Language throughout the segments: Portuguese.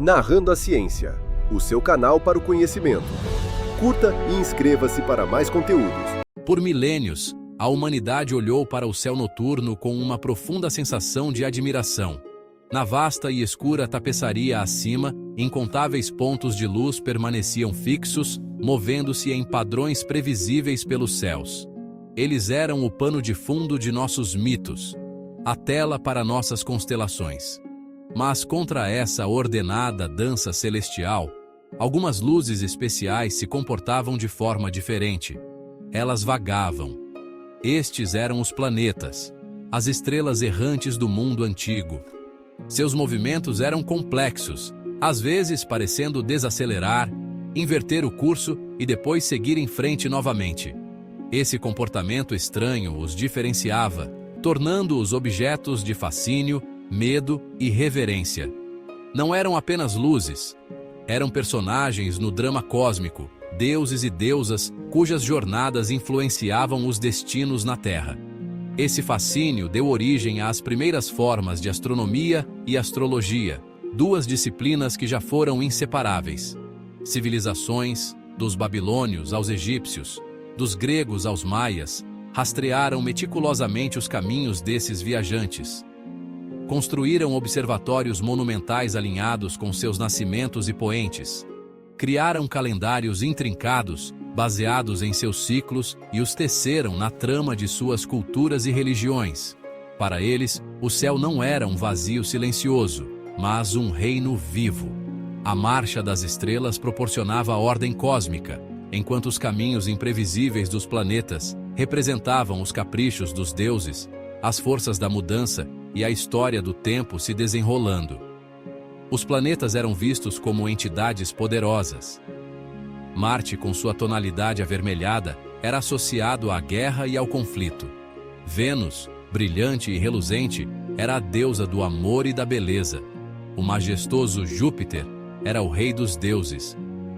Narrando a Ciência, o seu canal para o conhecimento. Curta e inscreva-se para mais conteúdos. Por milênios, a humanidade olhou para o céu noturno com uma profunda sensação de admiração. Na vasta e escura tapeçaria acima, incontáveis pontos de luz permaneciam fixos, movendo-se em padrões previsíveis pelos céus. Eles eram o pano de fundo de nossos mitos, a tela para nossas constelações. Mas contra essa ordenada dança celestial, algumas luzes especiais se comportavam de forma diferente. Elas vagavam. Estes eram os planetas, as estrelas errantes do mundo antigo. Seus movimentos eram complexos, às vezes parecendo desacelerar, inverter o curso e depois seguir em frente novamente. Esse comportamento estranho os diferenciava, tornando-os objetos de fascínio, medo e reverência. Não eram apenas luzes, eram personagens no drama cósmico, deuses e deusas cujas jornadas influenciavam os destinos na Terra. Esse fascínio deu origem às primeiras formas de astronomia e astrologia, duas disciplinas que já foram inseparáveis. Civilizações, dos babilônios aos egípcios, dos gregos aos maias, rastrearam meticulosamente os caminhos desses viajantes. Construíram observatórios monumentais alinhados com seus nascimentos e poentes. Criaram calendários intrincados, baseados em seus ciclos, e os teceram na trama de suas culturas e religiões. Para eles, o céu não era um vazio silencioso, mas um reino vivo. A marcha das estrelas proporcionava a ordem cósmica, enquanto os caminhos imprevisíveis dos planetas representavam os caprichos dos deuses, as forças da mudança e a história do tempo se desenrolando. Os planetas eram vistos como entidades poderosas. Marte, com sua tonalidade avermelhada, era associado à guerra e ao conflito. Vênus, brilhante e reluzente, era a deusa do amor e da beleza. O majestoso Júpiter era o rei dos deuses.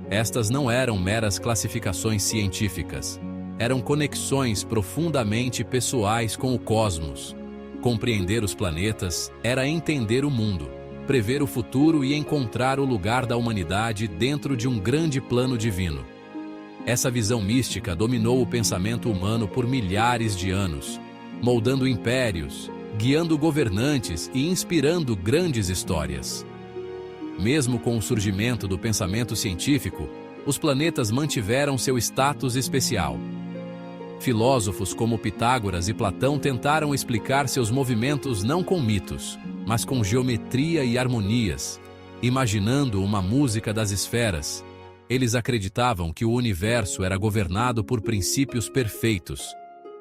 Estas não eram meras classificações científicas. Eram conexões profundamente pessoais com o cosmos. Compreender os planetas era entender o mundo, prever o futuro e encontrar o lugar da humanidade dentro de um grande plano divino. Essa visão mística dominou o pensamento humano por milhares de anos, moldando impérios, guiando governantes e inspirando grandes histórias. Mesmo com o surgimento do pensamento científico, os planetas mantiveram seu status especial. Filósofos como Pitágoras e Platão tentaram explicar seus movimentos não com mitos, mas com geometria e harmonias, imaginando uma música das esferas. Eles acreditavam que o universo era governado por princípios perfeitos,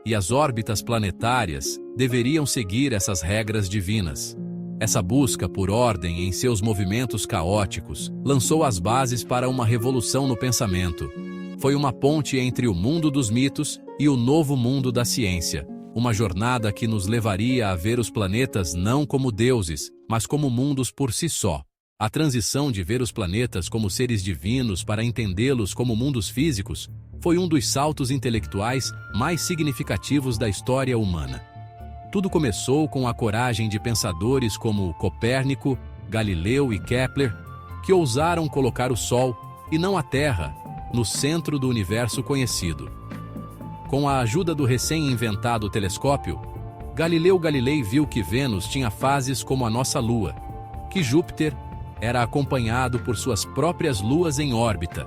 e as órbitas planetárias deveriam seguir essas regras divinas. Essa busca por ordem em seus movimentos caóticos lançou as bases para uma revolução no pensamento. Foi uma ponte entre o mundo dos mitos e o novo mundo da ciência, uma jornada que nos levaria a ver os planetas não como deuses, mas como mundos por si só. A transição de ver os planetas como seres divinos para entendê-los como mundos físicos foi um dos saltos intelectuais mais significativos da história humana. Tudo começou com a coragem de pensadores como Copérnico, Galileu e Kepler, que ousaram colocar o Sol, e não a Terra, no centro do universo conhecido. Com a ajuda do recém-inventado telescópio, Galileu Galilei viu que Vênus tinha fases como a nossa Lua, que Júpiter era acompanhado por suas próprias luas em órbita,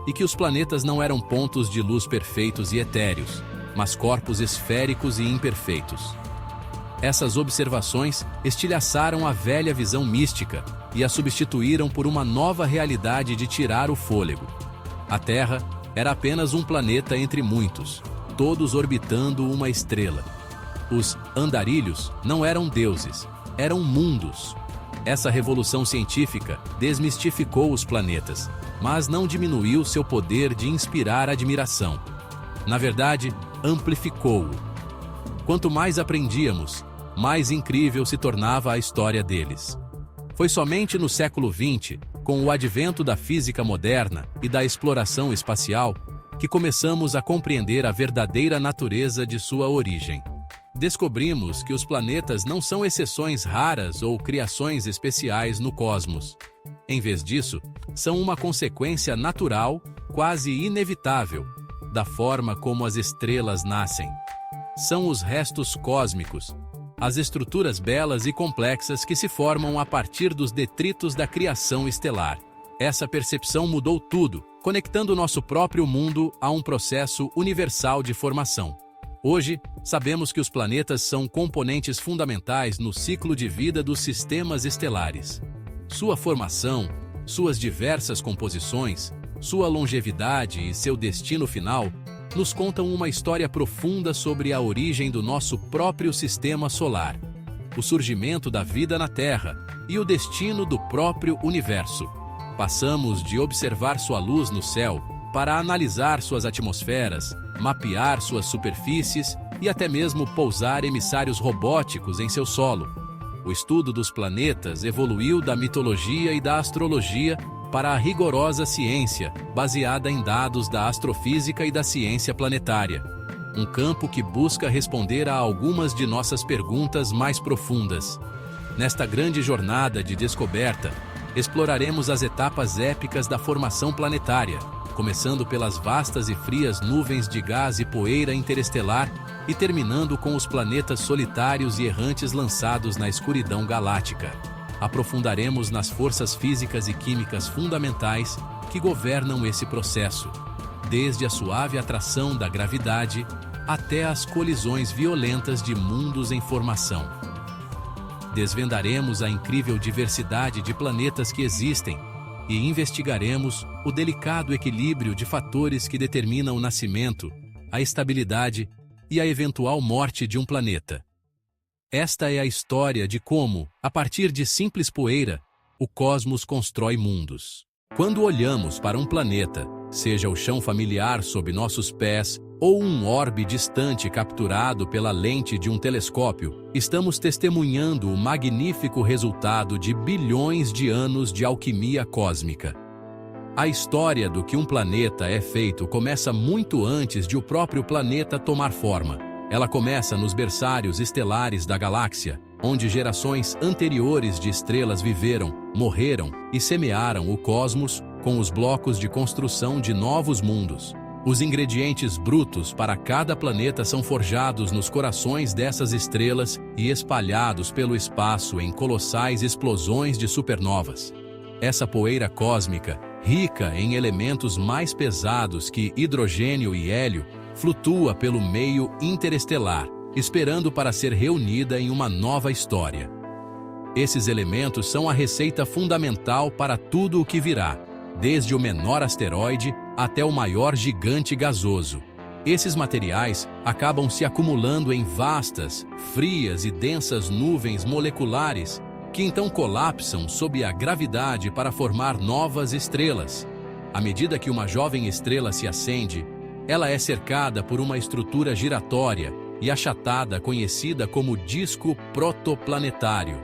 e que os planetas não eram pontos de luz perfeitos e etéreos, mas corpos esféricos e imperfeitos. Essas observações estilhaçaram a velha visão mística e a substituíram por uma nova realidade de tirar o fôlego. A Terra era apenas um planeta entre muitos, todos orbitando uma estrela. Os andarilhos não eram deuses, eram mundos. Essa revolução científica desmistificou os planetas, mas não diminuiu seu poder de inspirar admiração. Na verdade, amplificou-o. Quanto mais aprendíamos, mais incrível se tornava a história deles. Foi somente no século XX, com o advento da física moderna e da exploração espacial, que começamos a compreender a verdadeira natureza de sua origem. descobrimos que os planetas não são exceções raras ou criações especiais no cosmos. Em vez disso, são uma consequência natural, quase inevitável, da forma como as estrelas nascem. São os restos cósmicos, as estruturas belas e complexas que se formam a partir dos detritos da criação estelar. Essa percepção mudou tudo, conectando nosso próprio mundo a um processo universal de formação. Hoje, sabemos que os planetas são componentes fundamentais no ciclo de vida dos sistemas estelares. Sua formação, suas diversas composições, sua longevidade e seu destino final nos contam uma história profunda sobre a origem do nosso próprio sistema solar, o surgimento da vida na Terra e o destino do próprio universo. Passamos de observar sua luz no céu para analisar suas atmosferas, mapear suas superfícies e até mesmo pousar emissários robóticos em seu solo. O estudo dos planetas evoluiu da mitologia e da astrologia para a rigorosa ciência, baseada em dados da astrofísica e da ciência planetária. Um campo que busca responder a algumas de nossas perguntas mais profundas. Nesta grande jornada de descoberta, exploraremos as etapas épicas da formação planetária, começando pelas vastas e frias nuvens de gás e poeira interestelar e terminando com os planetas solitários e errantes lançados na escuridão galáctica. Aprofundaremos nas forças físicas e químicas fundamentais que governam esse processo, desde a suave atração da gravidade até as colisões violentas de mundos em formação. Desvendaremos a incrível diversidade de planetas que existem e investigaremos o delicado equilíbrio de fatores que determinam o nascimento, a estabilidade e a eventual morte de um planeta. Esta é a história de como, a partir de simples poeira, o cosmos constrói mundos. Quando olhamos para um planeta, seja o chão familiar sob nossos pés ou um orbe distante capturado pela lente de um telescópio, estamos testemunhando o magnífico resultado de bilhões de anos de alquimia cósmica. A história do que um planeta é feito começa muito antes de o próprio planeta tomar forma. Ela começa nos berçários estelares da galáxia, onde gerações anteriores de estrelas viveram, morreram e semearam o cosmos com os blocos de construção de novos mundos. Os ingredientes brutos para cada planeta são forjados nos corações dessas estrelas e espalhados pelo espaço em colossais explosões de supernovas. Essa poeira cósmica, rica em elementos mais pesados que hidrogênio e hélio, flutua pelo meio interestelar, esperando para ser reunida em uma nova história. Esses elementos são a receita fundamental para tudo o que virá, desde o menor asteroide até o maior gigante gasoso. Esses materiais acabam se acumulando em vastas, frias e densas nuvens moleculares, que então colapsam sob a gravidade para formar novas estrelas. À medida que uma jovem estrela se acende, ela é cercada por uma estrutura giratória e achatada conhecida como disco protoplanetário.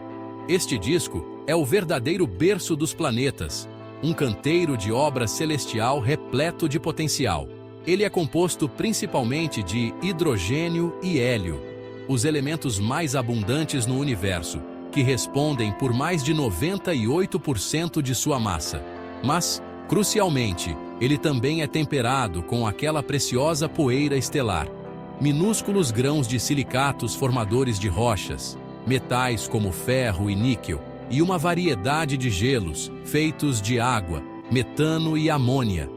Este disco é o verdadeiro berço dos planetas, um canteiro de obra celestial repleto de potencial. Ele é composto principalmente de hidrogênio e hélio, os elementos mais abundantes no universo, que respondem por mais de 98% de sua massa. Mas, crucialmente, ele também é temperado com aquela preciosa poeira estelar, minúsculos grãos de silicatos formadores de rochas, metais como ferro e níquel, e uma variedade de gelos, feitos de água, metano e amônia.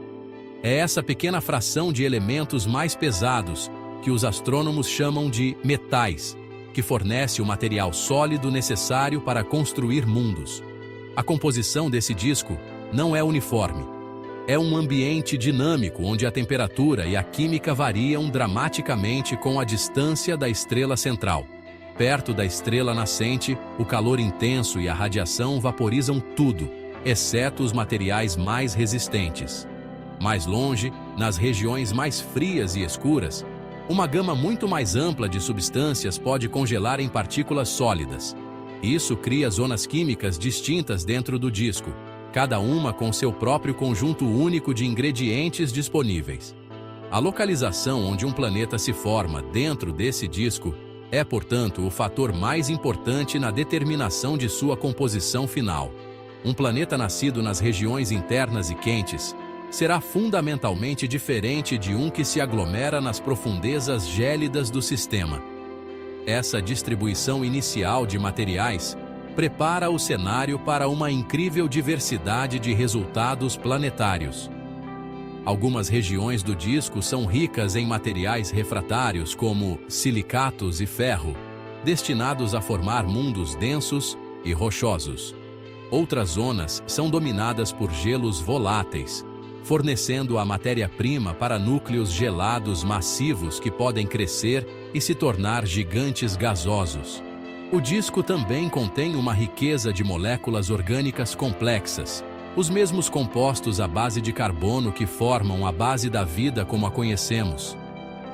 É essa pequena fração de elementos mais pesados, que os astrônomos chamam de metais, que fornece o material sólido necessário para construir mundos. A composição desse disco não é uniforme. É um ambiente dinâmico onde a temperatura e a química variam dramaticamente com a distância da estrela central. Perto da estrela nascente, o calor intenso e a radiação vaporizam tudo, exceto os materiais mais resistentes. Mais longe, nas regiões mais frias e escuras, uma gama muito mais ampla de substâncias pode congelar em partículas sólidas. Isso cria zonas químicas distintas dentro do disco, cada uma com seu próprio conjunto único de ingredientes disponíveis. A localização onde um planeta se forma dentro desse disco É, portanto, o fator mais importante na determinação de sua composição final. Um planeta nascido nas regiões internas e quentes será fundamentalmente diferente de um que se aglomera nas profundezas gélidas do sistema. Essa distribuição inicial de materiais prepara o cenário para uma incrível diversidade de resultados planetários. Algumas regiões do disco são ricas em materiais refratários como silicatos e ferro, destinados a formar mundos densos e rochosos. Outras zonas são dominadas por gelos voláteis, fornecendo a matéria-prima para núcleos gelados massivos que podem crescer e se tornar gigantes gasosos. O disco também contém uma riqueza de moléculas orgânicas complexas, os mesmos compostos à base de carbono que formam a base da vida como a conhecemos.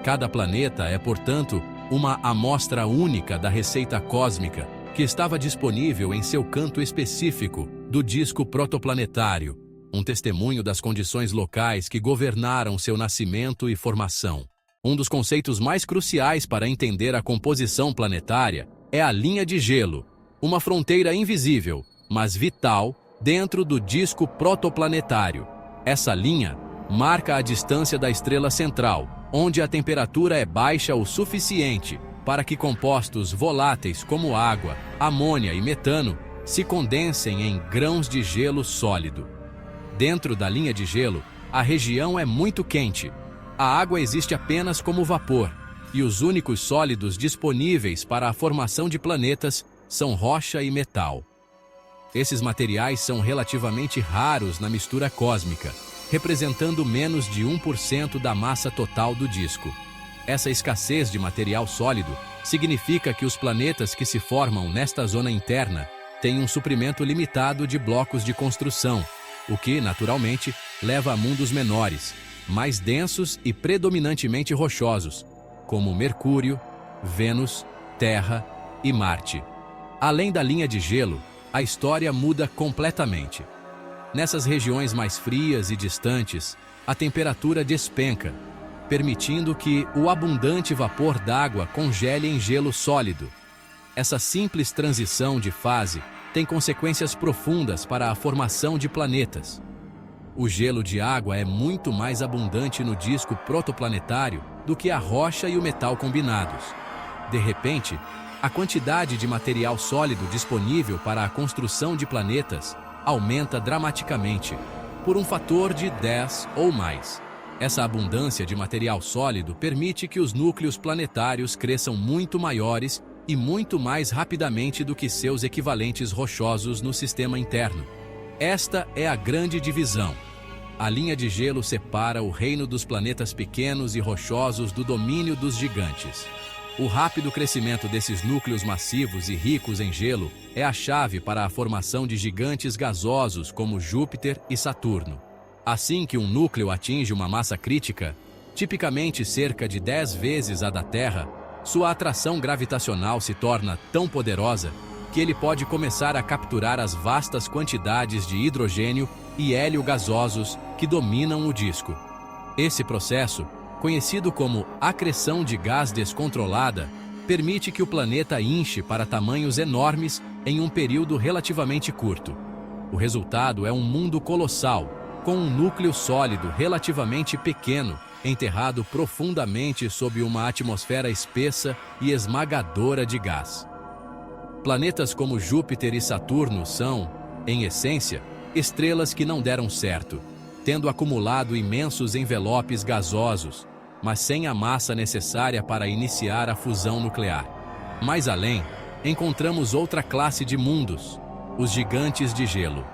Cada planeta é, portanto, uma amostra única da receita cósmica que estava disponível em seu canto específico do disco protoplanetário, um testemunho das condições locais que governaram seu nascimento e formação. Um dos conceitos mais cruciais para entender a composição planetária é a linha de gelo, uma fronteira invisível, mas vital, dentro do disco protoplanetário. Essa linha marca a distância da estrela central, onde a temperatura é baixa o suficiente para que compostos voláteis como água, amônia e metano se condensem em grãos de gelo sólido. Dentro da linha de gelo, a região é muito quente. A água existe apenas como vapor, e os únicos sólidos disponíveis para a formação de planetas são rocha e metal. Esses materiais são relativamente raros na mistura cósmica, representando menos de 1% da massa total do disco. Essa escassez de material sólido significa que os planetas que se formam nesta zona interna têm um suprimento limitado de blocos de construção, o que, naturalmente, leva a mundos menores, mais densos e predominantemente rochosos, como Mercúrio, Vênus, Terra e Marte. Além da linha de gelo, a história muda completamente. Nessas regiões mais frias e distantes, a temperatura despenca, permitindo que o abundante vapor d'água congele em gelo sólido. Essa simples transição de fase tem consequências profundas para a formação de planetas. O gelo de água é muito mais abundante no disco protoplanetário do que a rocha e o metal combinados. De repente, a quantidade de material sólido disponível para a construção de planetas aumenta dramaticamente, por um fator de 10 ou mais. Essa abundância de material sólido permite que os núcleos planetários cresçam muito maiores e muito mais rapidamente do que seus equivalentes rochosos no sistema interno. Esta é a grande divisão. A linha de gelo separa o reino dos planetas pequenos e rochosos do domínio dos gigantes. O rápido crescimento desses núcleos massivos e ricos em gelo é a chave para a formação de gigantes gasosos como Júpiter e Saturno. Assim que um núcleo atinge uma massa crítica, tipicamente cerca de 10 vezes a da Terra, sua atração gravitacional se torna tão poderosa que ele pode começar a capturar as vastas quantidades de hidrogênio e hélio gasosos que dominam o disco. Esse processo, conhecido como acreção de gás descontrolada, permite que o planeta inche para tamanhos enormes em um período relativamente curto. O resultado é um mundo colossal, com um núcleo sólido relativamente pequeno, enterrado profundamente sob uma atmosfera espessa e esmagadora de gás. Planetas como Júpiter e Saturno são, em essência, estrelas que não deram certo, tendo acumulado imensos envelopes gasosos, mas sem a massa necessária para iniciar a fusão nuclear. Mais além, encontramos outra classe de mundos, os gigantes de gelo.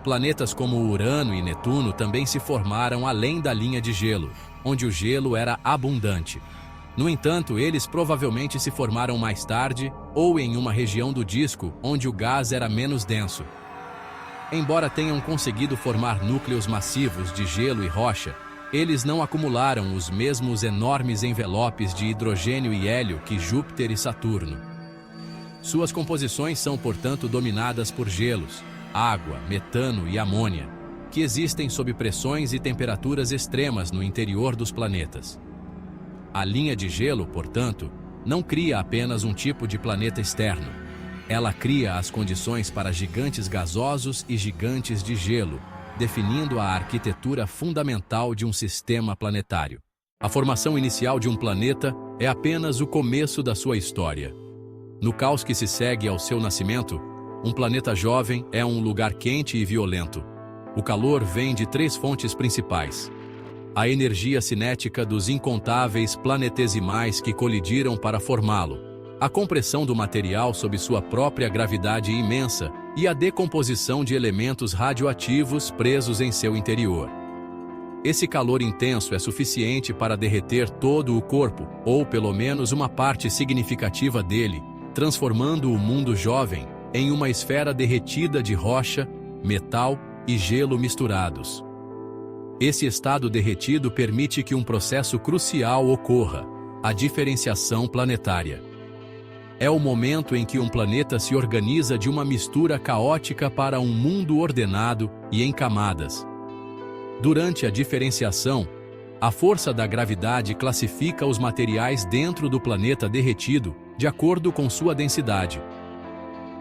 Planetas como Urano e Netuno também se formaram além da linha de gelo, onde o gelo era abundante. No entanto, eles provavelmente se formaram mais tarde ou em uma região do disco onde o gás era menos denso. Embora tenham conseguido formar núcleos massivos de gelo e rocha, eles não acumularam os mesmos enormes envelopes de hidrogênio e hélio que Júpiter e Saturno. Suas composições são, portanto, dominadas por gelos, água, metano e amônia, que existem sob pressões e temperaturas extremas no interior dos planetas. A linha de gelo, portanto, não cria apenas um tipo de planeta externo. Ela cria as condições para gigantes gasosos e gigantes de gelo, definindo a arquitetura fundamental de um sistema planetário. A formação inicial de um planeta é apenas o começo da sua história. No caos que se segue ao seu nascimento, um planeta jovem é um lugar quente e violento. O calor vem de 3 fontes principais: a energia cinética dos incontáveis planetesimais que colidiram para formá-lo, a compressão do material sob sua própria gravidade imensa e a decomposição de elementos radioativos presos em seu interior. Esse calor intenso é suficiente para derreter todo o corpo, ou pelo menos uma parte significativa dele, transformando o mundo jovem em uma esfera derretida de rocha, metal e gelo misturados. Esse estado derretido permite que um processo crucial ocorra: a diferenciação planetária. É o momento em que um planeta se organiza de uma mistura caótica para um mundo ordenado e em camadas. Durante a diferenciação, a força da gravidade classifica os materiais dentro do planeta derretido de acordo com sua densidade.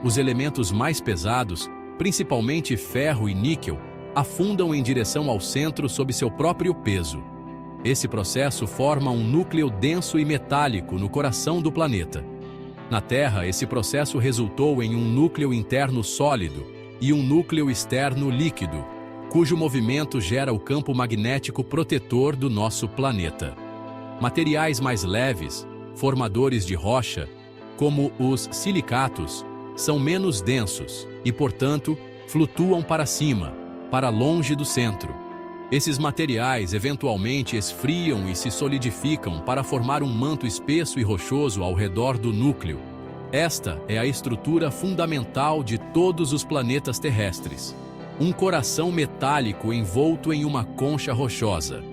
Os elementos mais pesados, principalmente ferro e níquel, afundam em direção ao centro sob seu próprio peso. Esse processo forma um núcleo denso e metálico no coração do planeta. Na Terra, esse processo resultou em um núcleo interno sólido e um núcleo externo líquido, cujo movimento gera o campo magnético protetor do nosso planeta. Materiais mais leves, formadores de rocha, como os silicatos, são menos densos e, portanto, flutuam para cima, para longe do centro. Esses materiais eventualmente esfriam e se solidificam para formar um manto espesso e rochoso ao redor do núcleo. Esta é a estrutura fundamental de todos os planetas terrestres. Um coração metálico envolto em uma concha rochosa.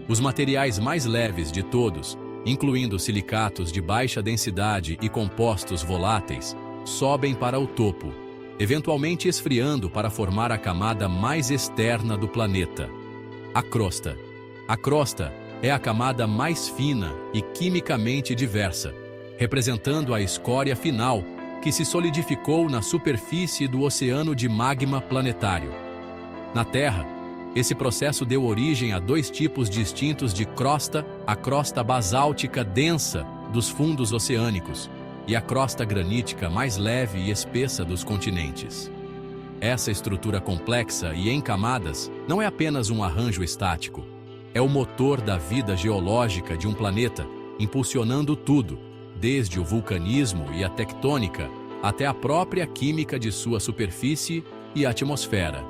Os materiais mais leves de todos, incluindo silicatos de baixa densidade e compostos voláteis, sobem para o topo, eventualmente esfriando para formar a camada mais externa do planeta: a crosta. A crosta é a camada mais fina e quimicamente diversa, representando a escória final que se solidificou na superfície do oceano de magma planetário. Na Terra, esse processo deu origem a 2 tipos distintos de crosta: a crosta basáltica densa dos fundos oceânicos e a crosta granítica mais leve e espessa dos continentes. Essa estrutura complexa e em camadas não é apenas um arranjo estático. É o motor da vida geológica de um planeta, impulsionando tudo, desde o vulcanismo e a tectônica até a própria química de sua superfície e atmosfera.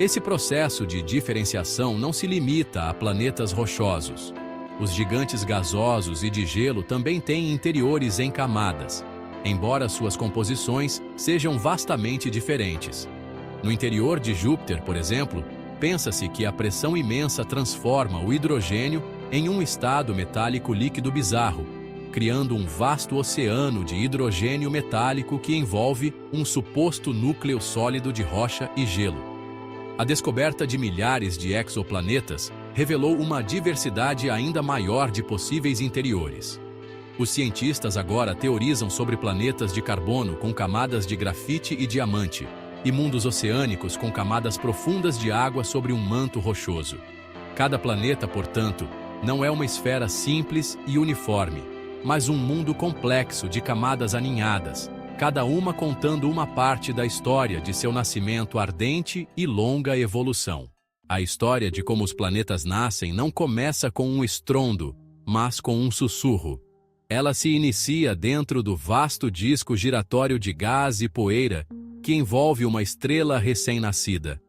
Esse processo de diferenciação não se limita a planetas rochosos. Os gigantes gasosos e de gelo também têm interiores em camadas, embora suas composições sejam vastamente diferentes. No interior de Júpiter, por exemplo, pensa-se que a pressão imensa transforma o hidrogênio em um estado metálico líquido bizarro, criando um vasto oceano de hidrogênio metálico que envolve um suposto núcleo sólido de rocha e gelo. A descoberta de milhares de exoplanetas revelou uma diversidade ainda maior de possíveis interiores. Os cientistas agora teorizam sobre planetas de carbono com camadas de grafite e diamante, e mundos oceânicos com camadas profundas de água sobre um manto rochoso. Cada planeta, portanto, não é uma esfera simples e uniforme, mas um mundo complexo de camadas aninhadas, cada uma contando uma parte da história de seu nascimento ardente e longa evolução. A história de como os planetas nascem não começa com um estrondo, mas com um sussurro. Ela se inicia dentro do vasto disco giratório de gás e poeira que envolve uma estrela recém-nascida.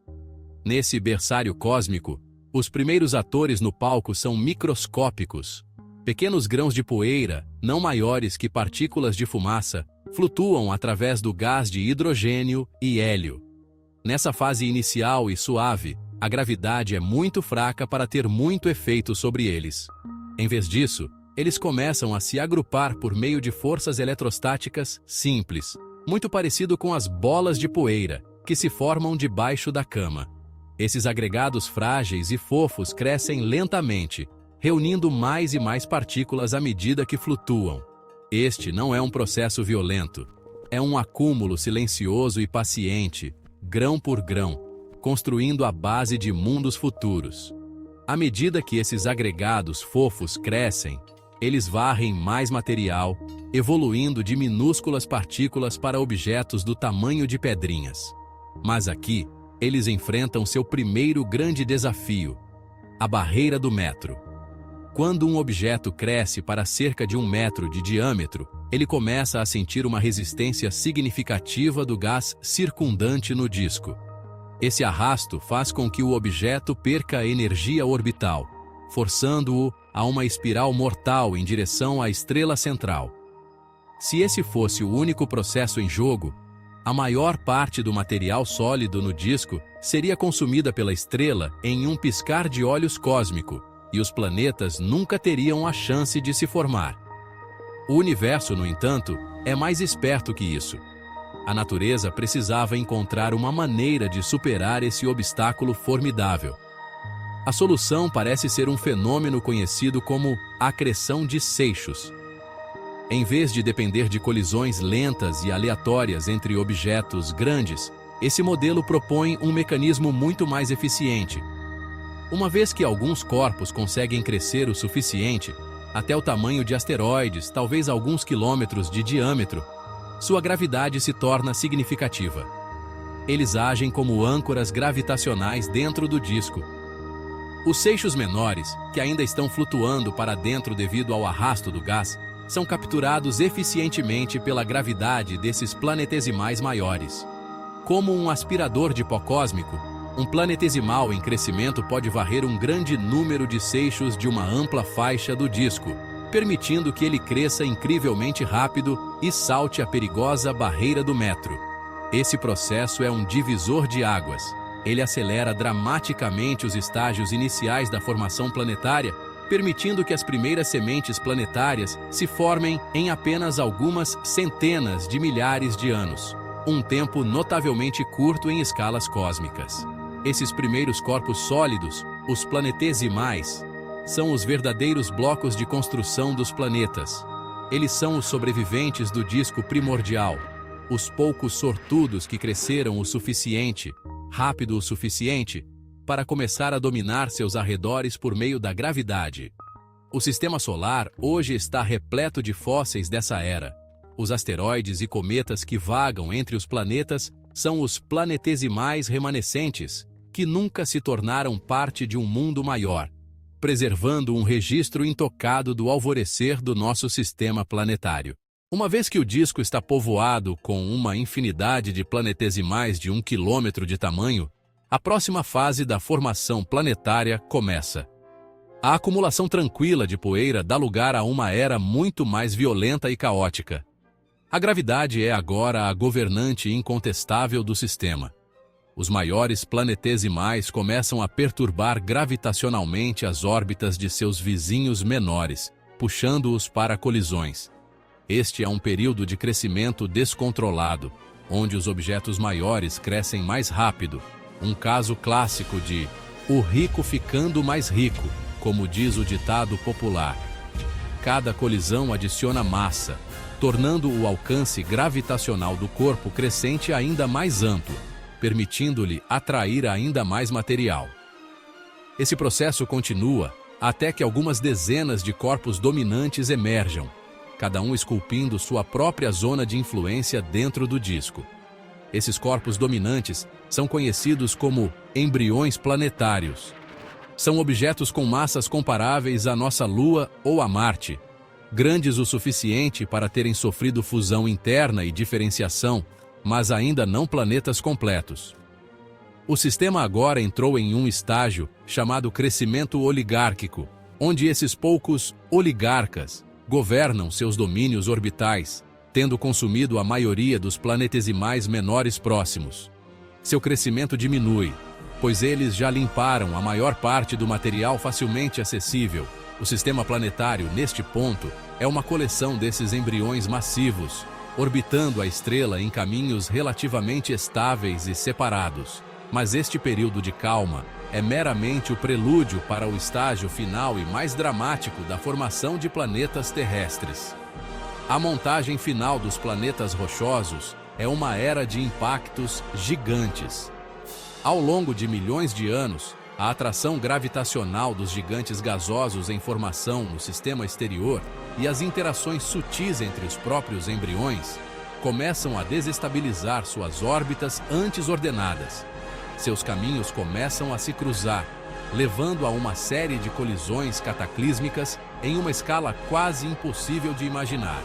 Nesse berçário cósmico, os primeiros atores no palco são microscópicos. Pequenos grãos de poeira, não maiores que partículas de fumaça, flutuam através do gás de hidrogênio e hélio. Nessa fase inicial e suave, a gravidade é muito fraca para ter muito efeito sobre eles. Em vez disso, eles começam a se agrupar por meio de forças eletrostáticas simples, muito parecido com as bolas de poeira que se formam debaixo da cama. Esses agregados frágeis e fofos crescem lentamente, reunindo mais e mais partículas à medida que flutuam. Este não é um processo violento. É um acúmulo silencioso e paciente, grão por grão, construindo a base de mundos futuros. À medida que esses agregados fofos crescem, eles varrem mais material, evoluindo de minúsculas partículas para objetos do tamanho de pedrinhas. Mas aqui, eles enfrentam seu primeiro grande desafio: a barreira do metro. Quando um objeto cresce para cerca de 1 metro de diâmetro, ele começa a sentir uma resistência significativa do gás circundante no disco. Esse arrasto faz com que o objeto perca energia orbital, forçando-o a uma espiral mortal em direção à estrela central. Se esse fosse o único processo em jogo, a maior parte do material sólido no disco seria consumida pela estrela em um piscar de olhos cósmico, e os planetas nunca teriam a chance de se formar. O universo, no entanto, é mais esperto que isso. A natureza precisava encontrar uma maneira de superar esse obstáculo formidável. A solução parece ser um fenômeno conhecido como acreção de seixos. Em vez de depender de colisões lentas e aleatórias entre objetos grandes, esse modelo propõe um mecanismo muito mais eficiente. Uma vez que alguns corpos conseguem crescer o suficiente, até o tamanho de asteroides, talvez alguns quilômetros de diâmetro, sua gravidade se torna significativa. Eles agem como âncoras gravitacionais dentro do disco. Os seixos menores, que ainda estão flutuando para dentro devido ao arrasto do gás, são capturados eficientemente pela gravidade desses planetesimais maiores. Como um aspirador de pó cósmico, um planetesimal em crescimento pode varrer um grande número de seixos de uma ampla faixa do disco, permitindo que ele cresça incrivelmente rápido e salte a perigosa barreira do metro. Esse processo é um divisor de águas. Ele acelera dramaticamente os estágios iniciais da formação planetária, permitindo que as primeiras sementes planetárias se formem em apenas algumas centenas de milhares de anos, um tempo notavelmente curto em escalas cósmicas. Esses primeiros corpos sólidos, os planetesimais, são os verdadeiros blocos de construção dos planetas. Eles são os sobreviventes do disco primordial, os poucos sortudos que cresceram o suficiente, rápido o suficiente, para começar a dominar seus arredores por meio da gravidade. O sistema solar hoje está repleto de fósseis dessa era. Os asteroides e cometas que vagam entre os planetas são os planetesimais remanescentes, que nunca se tornaram parte de um mundo maior, preservando um registro intocado do alvorecer do nosso sistema planetário. Uma vez que o disco está povoado com uma infinidade de planetesimais de 1 quilômetro de tamanho, a próxima fase da formação planetária começa. A acumulação tranquila de poeira dá lugar a uma era muito mais violenta e caótica. A gravidade é agora a governante incontestável do sistema. Os maiores planetesimais começam a perturbar gravitacionalmente as órbitas de seus vizinhos menores, puxando-os para colisões. Este é um período de crescimento descontrolado, onde os objetos maiores crescem mais rápido, um caso clássico de "o rico ficando mais rico", como diz o ditado popular. Cada colisão adiciona massa, tornando o alcance gravitacional do corpo crescente ainda mais amplo, permitindo-lhe atrair ainda mais material. Esse processo continua até que algumas dezenas de corpos dominantes emerjam, cada um esculpindo sua própria zona de influência dentro do disco. Esses corpos dominantes são conhecidos como embriões planetários. São objetos com massas comparáveis à nossa Lua ou a Marte, grandes o suficiente para terem sofrido fusão interna e diferenciação, mas ainda não planetas completos. O sistema agora entrou em um estágio chamado crescimento oligárquico, onde esses poucos oligarcas governam seus domínios orbitais, tendo consumido a maioria dos planetesimais menores próximos. Seu crescimento diminui, pois eles já limparam a maior parte do material facilmente acessível. O sistema planetário, neste ponto, é uma coleção desses embriões massivos, orbitando a estrela em caminhos relativamente estáveis e separados. Mas este período de calma é meramente o prelúdio para o estágio final e mais dramático da formação de planetas terrestres. A montagem final dos planetas rochosos é uma era de impactos gigantes. Ao longo de milhões de anos, a atração gravitacional dos gigantes gasosos em formação no sistema exterior e as interações sutis entre os próprios embriões começam a desestabilizar suas órbitas antes ordenadas. Seus caminhos começam a se cruzar, levando a uma série de colisões cataclísmicas em uma escala quase impossível de imaginar.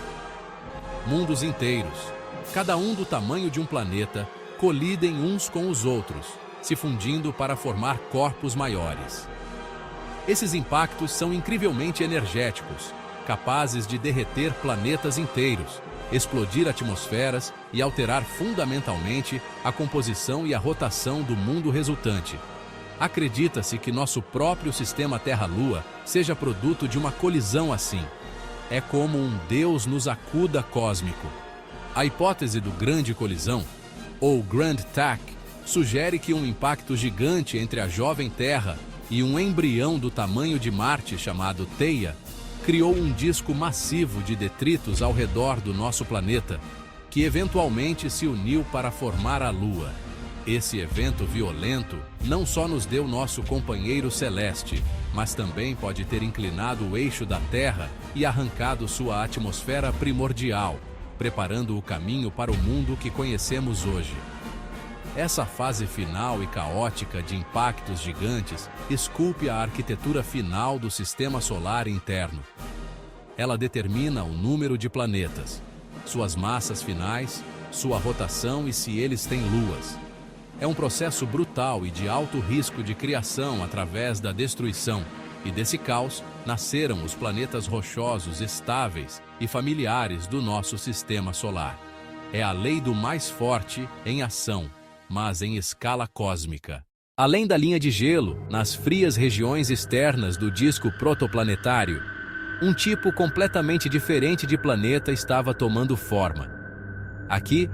Mundos inteiros, cada um do tamanho de um planeta, colidem uns com os outros, se fundindo para formar corpos maiores. Esses impactos são incrivelmente energéticos, capazes de derreter planetas inteiros, explodir atmosferas e alterar fundamentalmente a composição e a rotação do mundo resultante. Acredita-se que nosso próprio sistema Terra-Lua seja produto de uma colisão assim. É como um Deus nos acuda cósmico. A hipótese do Grande Colisão, ou Grand Tack, sugere que um impacto gigante entre a jovem Terra e um embrião do tamanho de Marte chamado Theia criou um disco massivo de detritos ao redor do nosso planeta, que eventualmente se uniu para formar a Lua. Esse evento violento não só nos deu nosso companheiro celeste, mas também pode ter inclinado o eixo da Terra e arrancado sua atmosfera primordial, preparando o caminho para o mundo que conhecemos hoje. Essa fase final e caótica de impactos gigantes esculpe a arquitetura final do sistema solar interno. Ela determina o número de planetas, suas massas finais, sua rotação e se eles têm luas. É um processo brutal e de alto risco de criação através da destruição, e desse caos nasceram os planetas rochosos estáveis e familiares do nosso sistema solar. É a lei do mais forte em ação, mas em escala cósmica. Além da linha de gelo, nas frias regiões externas do disco protoplanetário, um tipo completamente diferente de planeta estava tomando forma. Aqui,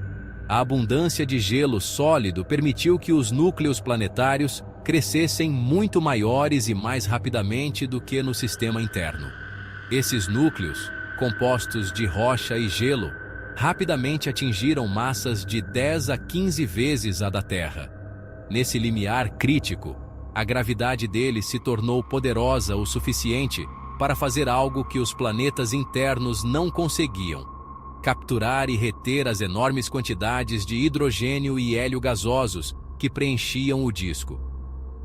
a abundância de gelo sólido permitiu que os núcleos planetários crescessem muito maiores e mais rapidamente do que no sistema interno. Esses núcleos, compostos de rocha e gelo, rapidamente atingiram massas de 10 a 15 vezes a da Terra. Nesse limiar crítico, a gravidade deles se tornou poderosa o suficiente para fazer algo que os planetas internos não conseguiam: capturar e reter as enormes quantidades de hidrogênio e hélio gasosos que preenchiam o disco.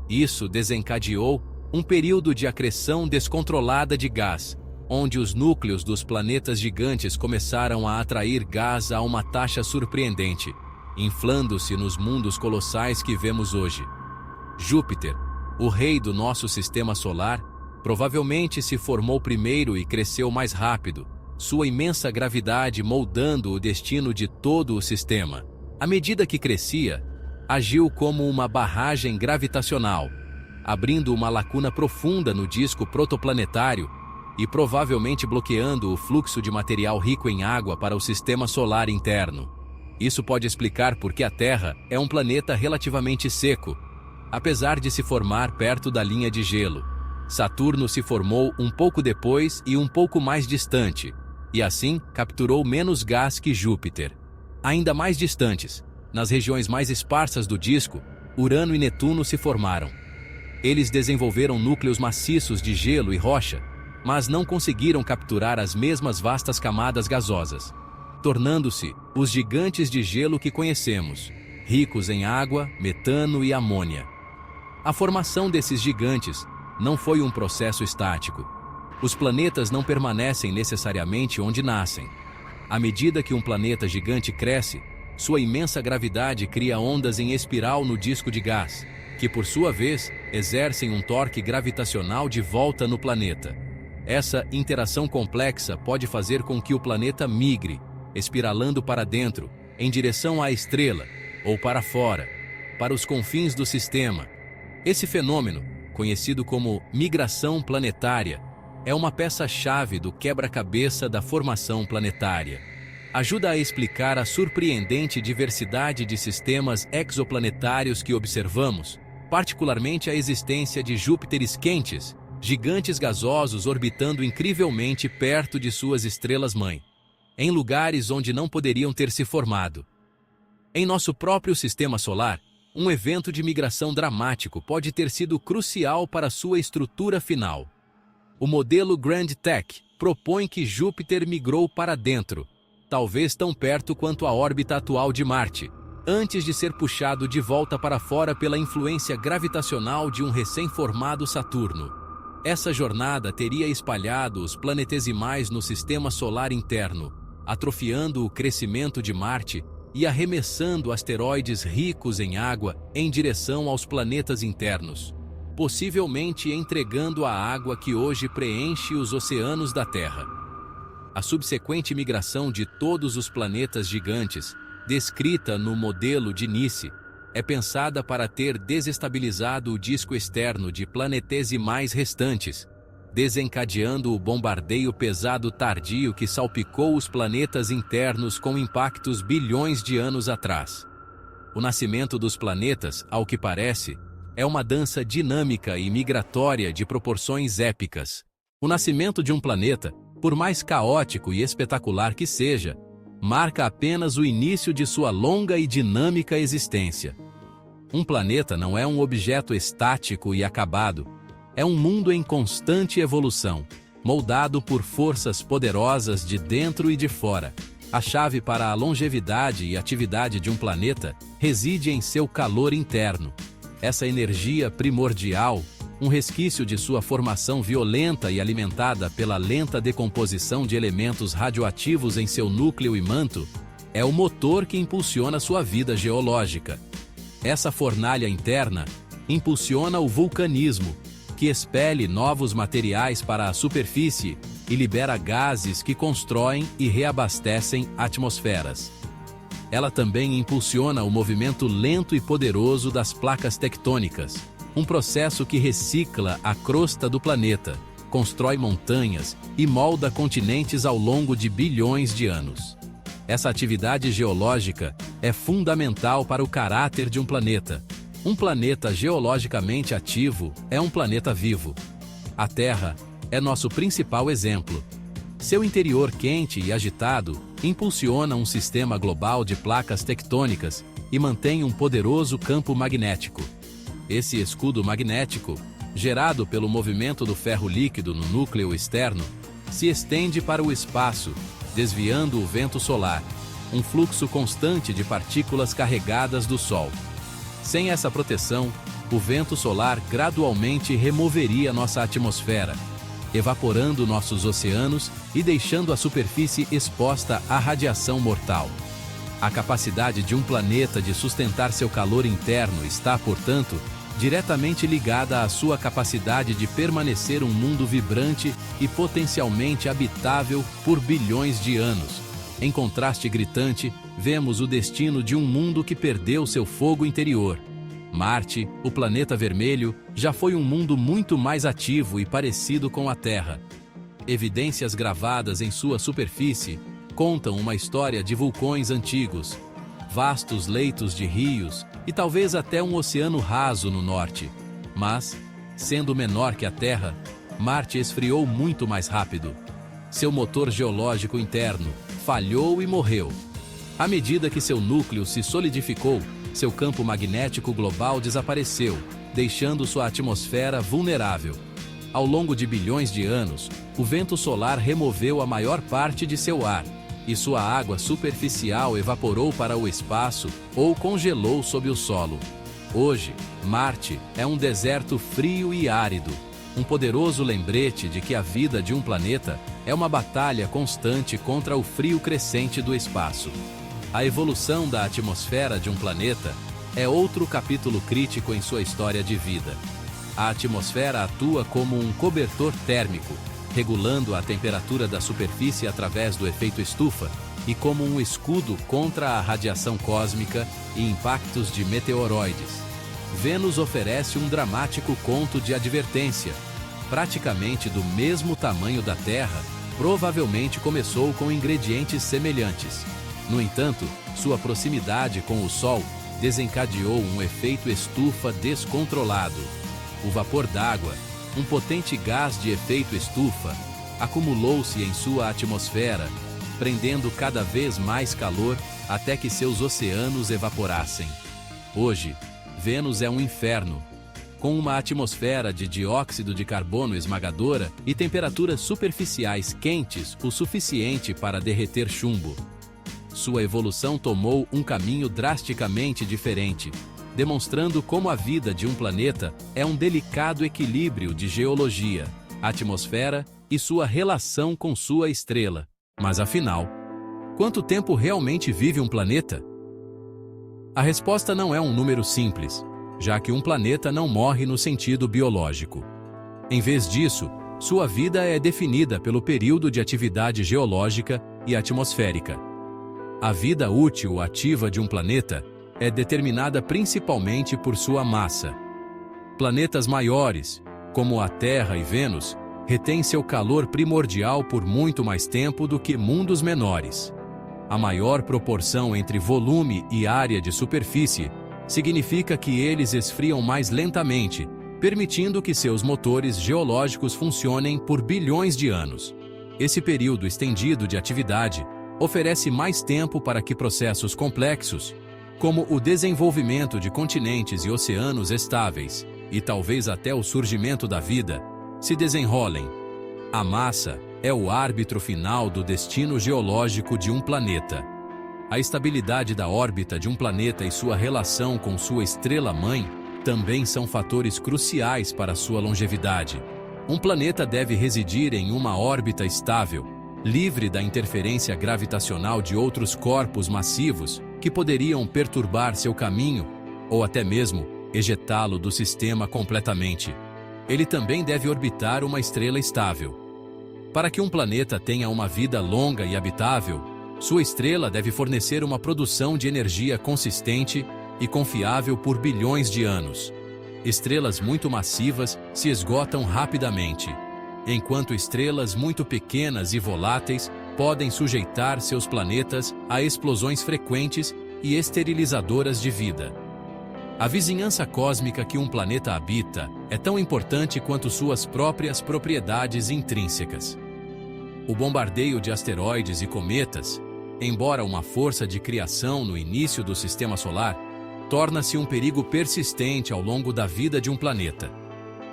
Isso desencadeou um período de acreção descontrolada de gás, onde os núcleos dos planetas gigantes começaram a atrair gás a uma taxa surpreendente, inflando-se nos mundos colossais que vemos hoje. Júpiter, o rei do nosso sistema solar, provavelmente se formou primeiro e cresceu mais rápido, sua imensa gravidade moldando o destino de todo o sistema. À medida que crescia, agiu como uma barragem gravitacional, abrindo uma lacuna profunda no disco protoplanetário e provavelmente bloqueando o fluxo de material rico em água para o sistema solar interno. Isso pode explicar por que a Terra é um planeta relativamente seco, apesar de se formar perto da linha de gelo. Saturno se formou um pouco depois e um pouco mais distante, e assim capturou menos gás que Júpiter. Ainda mais distantes, nas regiões mais esparsas do disco, Urano e Netuno se formaram. Eles desenvolveram núcleos maciços de gelo e rocha, mas não conseguiram capturar as mesmas vastas camadas gasosas, tornando-se os gigantes de gelo que conhecemos, ricos em água, metano e amônia. A formação desses gigantes não foi um processo estático. Os planetas não permanecem necessariamente onde nascem. À medida que um planeta gigante cresce, sua imensa gravidade cria ondas em espiral no disco de gás, que por sua vez exercem um torque gravitacional de volta no planeta. Essa interação complexa pode fazer com que o planeta migre, espiralando para dentro, em direção à estrela, ou para fora, para os confins do sistema. Esse fenômeno, conhecido como migração planetária, é uma peça-chave do quebra-cabeça da formação planetária. Ajuda a explicar a surpreendente diversidade de sistemas exoplanetários que observamos, particularmente a existência de Júpiteres quentes, gigantes gasosos orbitando incrivelmente perto de suas estrelas-mãe. em lugares onde não poderiam ter se formado. Em nosso próprio sistema solar, um evento de migração dramático pode ter sido crucial para sua estrutura final. O modelo Grand Tech propõe que Júpiter migrou para dentro, talvez tão perto quanto a órbita atual de Marte, antes de ser puxado de volta para fora pela influência gravitacional de um recém-formado Saturno. Essa jornada teria espalhado os planetesimais no sistema solar interno, atrofiando o crescimento de Marte e arremessando asteroides ricos em água em direção aos planetas internos, possivelmente entregando a água que hoje preenche os oceanos da Terra. A subsequente migração de todos os planetas gigantes, descrita no modelo de Nice, é pensada para ter desestabilizado o disco externo de planetesimais restantes, desencadeando o bombardeio pesado tardio que salpicou os planetas internos com impactos bilhões de anos atrás. O nascimento dos planetas, ao que parece, é uma dança dinâmica e migratória de proporções épicas. O nascimento de um planeta, por mais caótico e espetacular que seja, marca apenas o início de sua longa e dinâmica existência. Um planeta não é um objeto estático e acabado, é um mundo em constante evolução, moldado por forças poderosas de dentro e de fora. A chave para a longevidade e atividade de um planeta reside em seu calor interno. Essa energia primordial, um resquício de sua formação violenta e alimentada pela lenta decomposição de elementos radioativos em seu núcleo e manto, é o motor que impulsiona sua vida geológica. Essa fornalha interna impulsiona o vulcanismo, que expele novos materiais para a superfície e libera gases que constroem e reabastecem atmosferas. Ela também impulsiona o movimento lento e poderoso das placas tectônicas, um processo que recicla a crosta do planeta, constrói montanhas e molda continentes ao longo de bilhões de anos. Essa atividade geológica é fundamental para o caráter de um planeta. Um planeta geologicamente ativo é um planeta vivo. A Terra é nosso principal exemplo. Seu interior quente e agitado impulsiona um sistema global de placas tectônicas e mantém um poderoso campo magnético. Esse escudo magnético, gerado pelo movimento do ferro líquido no núcleo externo, se estende para o espaço, desviando o vento solar, um fluxo constante de partículas carregadas do Sol. Sem essa proteção, o vento solar gradualmente removeria nossa atmosfera, evaporando nossos oceanos e deixando a superfície exposta à radiação mortal. A capacidade de um planeta de sustentar seu calor interno está, portanto, diretamente ligada à sua capacidade de permanecer um mundo vibrante e potencialmente habitável por bilhões de anos. Em contraste gritante, vemos o destino de um mundo que perdeu seu fogo interior. Marte, o planeta vermelho, já foi um mundo muito mais ativo e parecido com a Terra. Evidências gravadas em sua superfície contam uma história de vulcões antigos, vastos leitos de rios e talvez até um oceano raso no norte. Mas, sendo menor que a Terra, Marte esfriou muito mais rápido. Seu motor geológico interno falhou e morreu. À medida que seu núcleo se solidificou, seu campo magnético global desapareceu, deixando sua atmosfera vulnerável. Ao longo de bilhões de anos, o vento solar removeu a maior parte de seu ar, e sua água superficial evaporou para o espaço ou congelou sob o solo. Hoje, Marte é um deserto frio e árido, um poderoso lembrete de que a vida de um planeta é uma batalha constante contra o frio crescente do espaço. A evolução da atmosfera de um planeta é outro capítulo crítico em sua história de vida. A atmosfera atua como um cobertor térmico, regulando a temperatura da superfície através do efeito estufa e como um escudo contra a radiação cósmica e impactos de meteoroides. Vênus oferece um dramático conto de advertência. Praticamente do mesmo tamanho da Terra, provavelmente começou com ingredientes semelhantes. No entanto, sua proximidade com o Sol desencadeou um efeito estufa descontrolado. O vapor d'água, um potente gás de efeito estufa, acumulou-se em sua atmosfera, prendendo cada vez mais calor até que seus oceanos evaporassem. Hoje, Vênus é um inferno, com uma atmosfera de dióxido de carbono esmagadora e temperaturas superficiais quentes o suficiente para derreter chumbo. Sua evolução tomou um caminho drasticamente diferente, demonstrando como a vida de um planeta é um delicado equilíbrio de geologia, atmosfera e sua relação com sua estrela. Mas afinal, quanto tempo realmente vive um planeta? A resposta não é um número simples, já que um planeta não morre no sentido biológico. Em vez disso, sua vida é definida pelo período de atividade geológica e atmosférica. A vida útil ativa de um planeta é determinada principalmente por sua massa. Planetas maiores, como a Terra e Vênus, retêm seu calor primordial por muito mais tempo do que mundos menores. A maior proporção entre volume e área de superfície significa que eles esfriam mais lentamente, permitindo que seus motores geológicos funcionem por bilhões de anos. Esse período estendido de atividade oferece mais tempo para que processos complexos, como o desenvolvimento de continentes e oceanos estáveis, e talvez até o surgimento da vida, se desenrolem. A massa é o árbitro final do destino geológico de um planeta. A estabilidade da órbita de um planeta e sua relação com sua estrela-mãe também são fatores cruciais para sua longevidade. Um planeta deve residir em uma órbita estável, livre da interferência gravitacional de outros corpos massivos que poderiam perturbar seu caminho ou até mesmo ejetá-lo do sistema completamente. Ele também deve orbitar uma estrela estável. Para que um planeta tenha uma vida longa e habitável, sua estrela deve fornecer uma produção de energia consistente e confiável por bilhões de anos. Estrelas muito massivas se esgotam rapidamente, enquanto estrelas muito pequenas e voláteis podem sujeitar seus planetas a explosões frequentes e esterilizadoras de vida. A vizinhança cósmica que um planeta habita é tão importante quanto suas próprias propriedades intrínsecas. O bombardeio de asteroides e cometas, embora uma força de criação no início do sistema solar, torna-se um perigo persistente ao longo da vida de um planeta.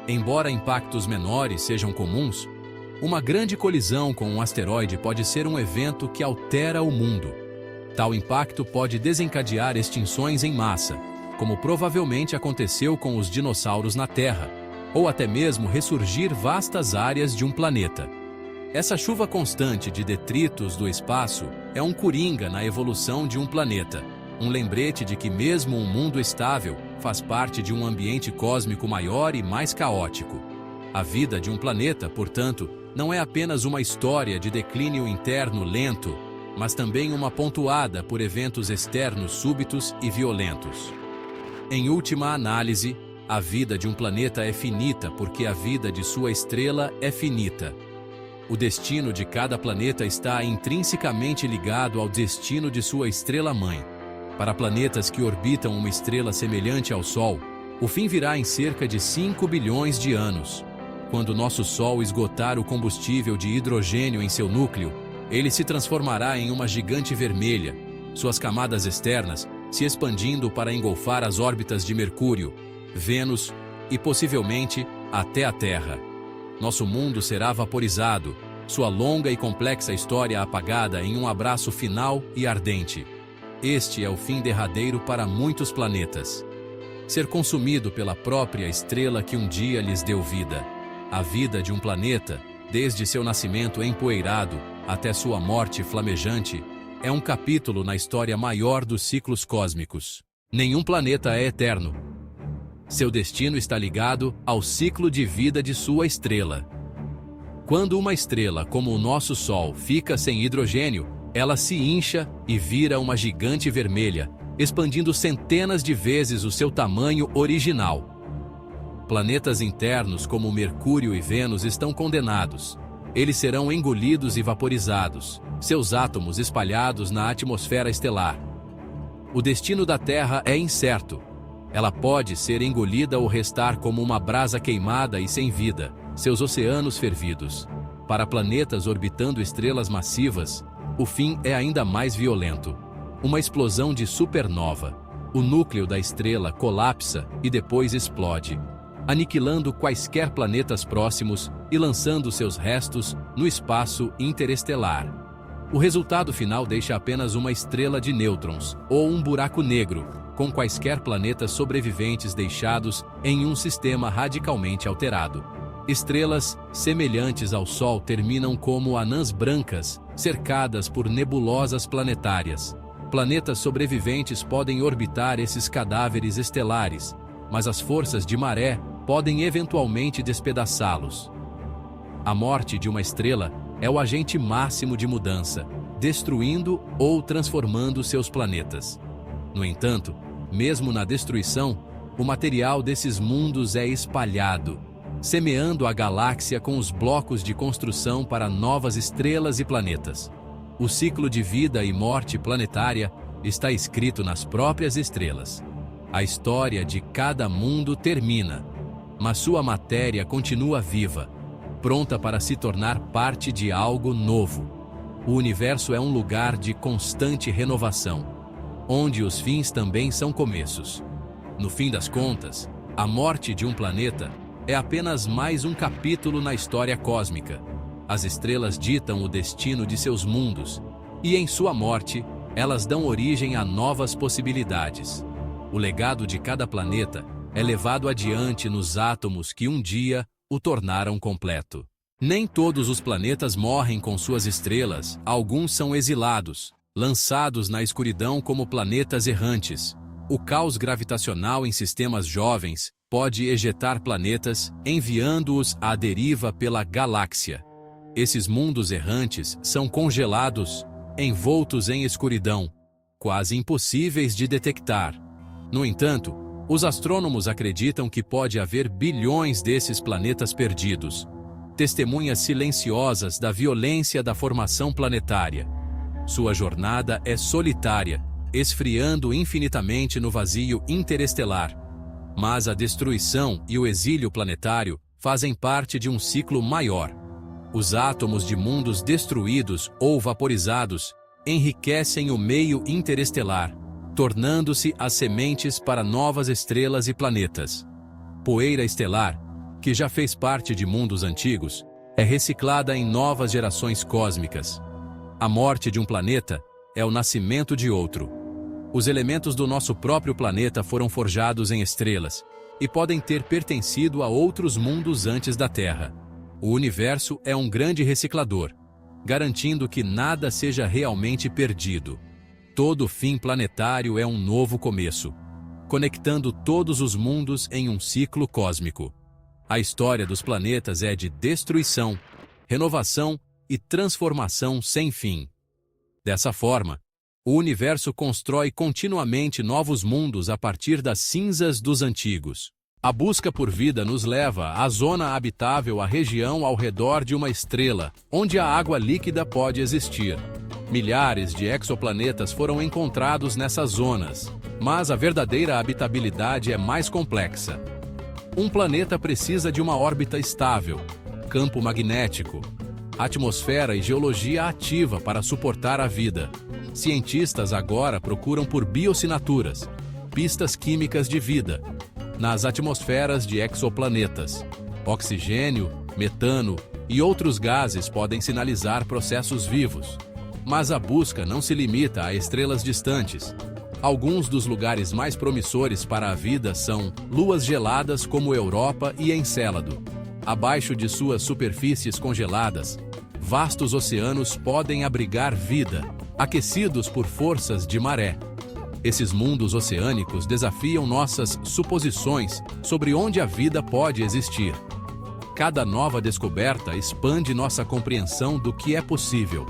Embora impactos menores sejam comuns, uma grande colisão com um asteroide pode ser um evento que altera o mundo. Tal impacto pode desencadear extinções em massa, como provavelmente aconteceu com os dinossauros na Terra, ou até mesmo ressurgir vastas áreas de um planeta. Essa chuva constante de detritos do espaço é um coringa na evolução de um planeta, um lembrete de que mesmo um mundo estável faz parte de um ambiente cósmico maior e mais caótico. A vida de um planeta, portanto, não é apenas uma história de declínio interno lento, mas também uma pontuada por eventos externos súbitos e violentos. Em última análise, a vida de um planeta é finita porque a vida de sua estrela é finita. O destino de cada planeta está intrinsecamente ligado ao destino de sua estrela-mãe. Para planetas que orbitam uma estrela semelhante ao Sol, o fim virá em cerca de 5 bilhões de anos. Quando nosso Sol esgotar o combustível de hidrogênio em seu núcleo, ele se transformará em uma gigante vermelha, suas camadas externas se expandindo para engolfar as órbitas de Mercúrio, Vênus e, possivelmente, até a Terra. Nosso mundo será vaporizado, sua longa e complexa história apagada em um abraço final e ardente. Este é o fim derradeiro para muitos planetas. Ser consumido pela própria estrela que um dia lhes deu vida. A vida de um planeta, desde seu nascimento empoeirado até sua morte flamejante, é um capítulo na história maior dos ciclos cósmicos. Nenhum planeta é eterno. Seu destino está ligado ao ciclo de vida de sua estrela. Quando uma estrela como o nosso Sol fica sem hidrogênio, ela se incha e vira uma gigante vermelha, expandindo centenas de vezes o seu tamanho original. Planetas internos como Mercúrio e Vênus estão condenados. Eles serão engolidos e vaporizados, seus átomos espalhados na atmosfera estelar. O destino da Terra é incerto. Ela pode ser engolida ou restar como uma brasa queimada e sem vida, seus oceanos fervidos. Para planetas orbitando estrelas massivas, O fim é ainda mais violento. Uma explosão de supernova. O núcleo da estrela colapsa e depois explode, aniquilando quaisquer planetas próximos e lançando seus restos no espaço interestelar. O resultado final deixa apenas uma estrela de nêutrons, ou um buraco negro, com quaisquer planetas sobreviventes deixados em um sistema radicalmente alterado. Estrelas semelhantes ao Sol terminam como anãs brancas, cercadas por nebulosas planetárias. Planetas sobreviventes podem orbitar esses cadáveres estelares, mas as forças de maré podem eventualmente despedaçá-los. A morte de uma estrela é o agente máximo de mudança, destruindo ou transformando seus planetas. No entanto, mesmo na destruição, o material desses mundos é espalhado, semeando a galáxia com os blocos de construção para novas estrelas e planetas. O ciclo de vida e morte planetária está escrito nas próprias estrelas. A história de cada mundo termina, mas sua matéria continua viva, pronta para se tornar parte de algo novo. O universo é um lugar de constante renovação, onde os fins também são começos. No fim das contas, a morte de um planeta é apenas mais um capítulo na história cósmica. As estrelas ditam o destino de seus mundos, e em sua morte, elas dão origem a novas possibilidades. O legado de cada planeta é levado adiante nos átomos que um dia o tornaram completo. Nem todos os planetas morrem com suas estrelas, alguns são exilados, lançados na escuridão como planetas errantes. O caos gravitacional em sistemas jovens pode ejetar planetas, enviando-os à deriva pela galáxia. Esses mundos errantes são congelados, envoltos em escuridão, quase impossíveis de detectar. No entanto, os astrônomos acreditam que pode haver bilhões desses planetas perdidos, testemunhas silenciosas da violência da formação planetária. Sua jornada é solitária, esfriando infinitamente no vazio interestelar. Mas a destruição e o exílio planetário fazem parte de um ciclo maior. Os átomos de mundos destruídos ou vaporizados enriquecem o meio interestelar, tornando-se as sementes para novas estrelas e planetas. Poeira estelar, que já fez parte de mundos antigos, é reciclada em novas gerações cósmicas. A morte de um planeta é o nascimento de outro. Os elementos do nosso próprio planeta foram forjados em estrelas e podem ter pertencido a outros mundos antes da Terra. O universo é um grande reciclador, garantindo que nada seja realmente perdido. Todo fim planetário é um novo começo, conectando todos os mundos em um ciclo cósmico. A história dos planetas é de destruição, renovação e transformação sem fim. Dessa forma, o universo constrói continuamente novos mundos a partir das cinzas dos antigos. A busca por vida nos leva à zona habitável, a região ao redor de uma estrela, onde a água líquida pode existir. Milhares de exoplanetas foram encontrados nessas zonas, mas a verdadeira habitabilidade é mais complexa. Um planeta precisa de uma órbita estável, campo magnético, atmosfera e geologia ativa para suportar a vida. Cientistas agora procuram por bioassinaturas, pistas químicas de vida, nas atmosferas de exoplanetas. Oxigênio, metano e outros gases podem sinalizar processos vivos. Mas a busca não se limita a estrelas distantes. Alguns dos lugares mais promissores para a vida são luas geladas como Europa e Encélado. Abaixo de suas superfícies congeladas, vastos oceanos podem abrigar vida, aquecidos por forças de maré. Esses mundos oceânicos desafiam nossas suposições sobre onde a vida pode existir. Cada nova descoberta expande nossa compreensão do que é possível.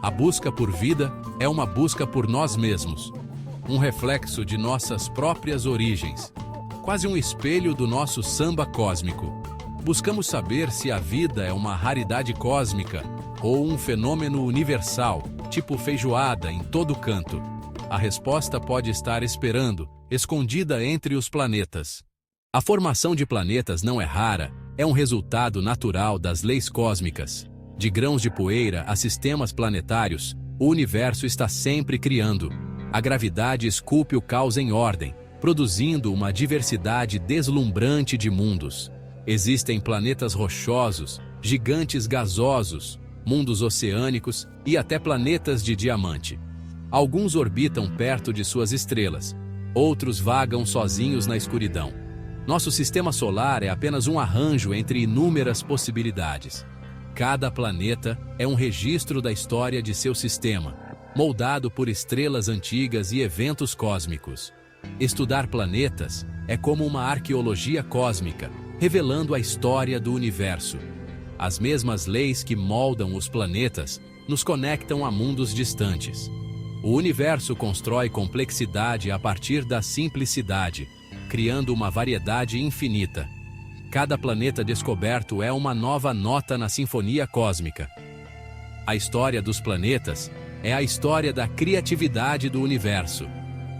A busca por vida é uma busca por nós mesmos, um reflexo de nossas próprias origens, quase um espelho do nosso samba cósmico. Buscamos saber se a vida é uma raridade cósmica ou um fenômeno universal, tipo feijoada em todo canto. A resposta pode estar esperando, escondida entre os planetas. A formação de planetas não é rara, é um resultado natural das leis cósmicas. De grãos de poeira a sistemas planetários, O universo está sempre criando. A gravidade esculpe o caos em ordem, produzindo uma diversidade deslumbrante de mundos. Existem planetas rochosos, gigantes gasosos, mundos oceânicos e até planetas de diamante. Alguns orbitam perto de suas estrelas, outros vagam sozinhos na escuridão. Nosso sistema solar é apenas um arranjo entre inúmeras possibilidades. Cada planeta é um registro da história de seu sistema, moldado por estrelas antigas e eventos cósmicos. Estudar planetas é como uma arqueologia cósmica, revelando a história do universo. As mesmas leis que moldam os planetas nos conectam a mundos distantes. O universo constrói complexidade a partir da simplicidade, criando uma variedade infinita. Cada planeta descoberto é uma nova nota na sinfonia cósmica. A história dos planetas é a história da criatividade do universo.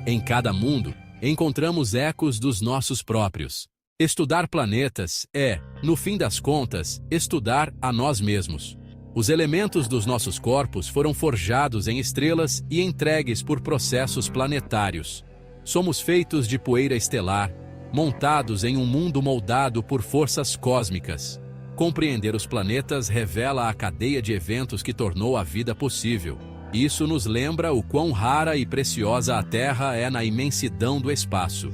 Em cada mundo, encontramos ecos dos nossos próprios. Estudar planetas é, no fim das contas, estudar a nós mesmos. Os elementos dos nossos corpos foram forjados em estrelas e entregues por processos planetários. Somos feitos de poeira estelar, montados em um mundo moldado por forças cósmicas. Compreender os planetas revela a cadeia de eventos que tornou a vida possível. Isso nos lembra o quão rara e preciosa a Terra é na imensidão do espaço.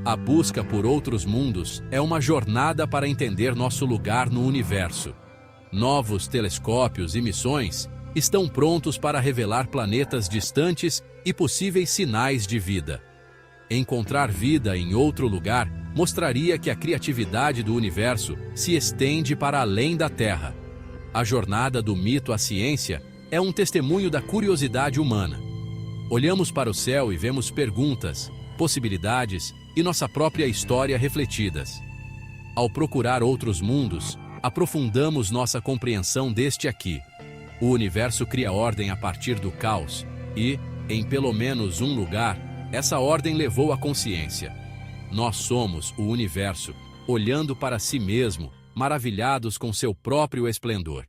A busca por outros mundos é uma jornada para entender nosso lugar no universo. Novos telescópios e missões estão prontos para revelar planetas distantes e possíveis sinais de vida. Encontrar vida em outro lugar mostraria que a criatividade do universo se estende para além da Terra. A jornada do mito à ciência é um testemunho da curiosidade humana. Olhamos para o céu e vemos perguntas, possibilidades e nossa própria história refletidas. Ao procurar outros mundos, aprofundamos nossa compreensão deste aqui. O universo cria ordem a partir do caos e, em pelo menos um lugar, essa ordem levou à consciência. Nós somos o universo, olhando para si mesmo, maravilhados com seu próprio esplendor.